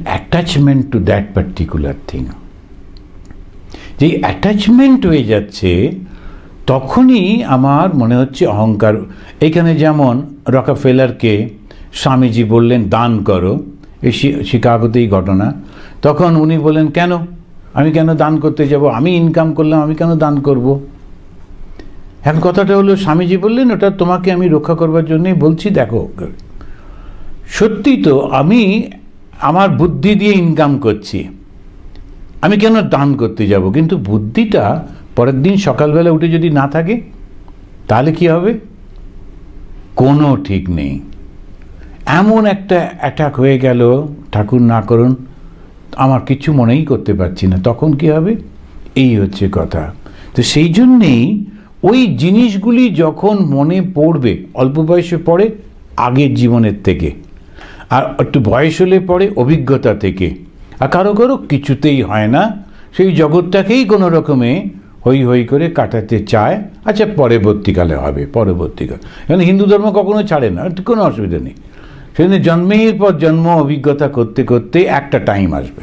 Attachment to that particular thing. যেই attachment হয়ে যাচ্ছে তখনই আমার মনে হচ্ছে অহংকার। এখানে যেমন রকাফেলারকে স্বামীজি বললেন দান করো, এই শিকাগোতেই ঘটনা। তখন উনি বললেন কেন, আমি কেন দান করতে যাব, আমি ইনকাম করলাম, আমি কেন দান করব। এখন কথাটা হলো স্বামীজি বললেন ওটা তোমাকে আমি রক্ষা করবার জন্যই বলছি। দেখো সত্যি তো আমি আমার বুদ্ধি দিয়ে ইনকাম করছি, আমি কেন দান করতে যাব। কিন্তু বুদ্ধিটা পরের দিন সকালবেলা উঠে যদি না থাকে তাহলে কি হবে, কোনো ঠিক নেই। এমন একটা অ্যাটাক হয়ে গেল, ঠাকুর না করুন, আমার কিছু মনেই করতে পারছি না, তখন কি হবে। এই হচ্ছে কথা। তো সেই জন্যেই ওই জিনিসগুলি যখন মনে পড়বে, অল্প বয়সে পড়ে আগের জীবনের থেকে, আর একটু বয়স হলে পড়ে অভিজ্ঞতা থেকে, আর কারো কারো কিছুতেই হয় না, সেই জগৎটাকেই কোনো রকমে হই হই করে কাটাতে চায়। আচ্ছা পরবর্তীকালে হবে, পরবর্তীকাল। কারণ হিন্দু ধর্ম কখনো ছাড়ে না, কোনো অসুবিধা নেই। সেখানে জন্মের পর জন্ম অভিজ্ঞতা করতে করতে একটা টাইম আসবে।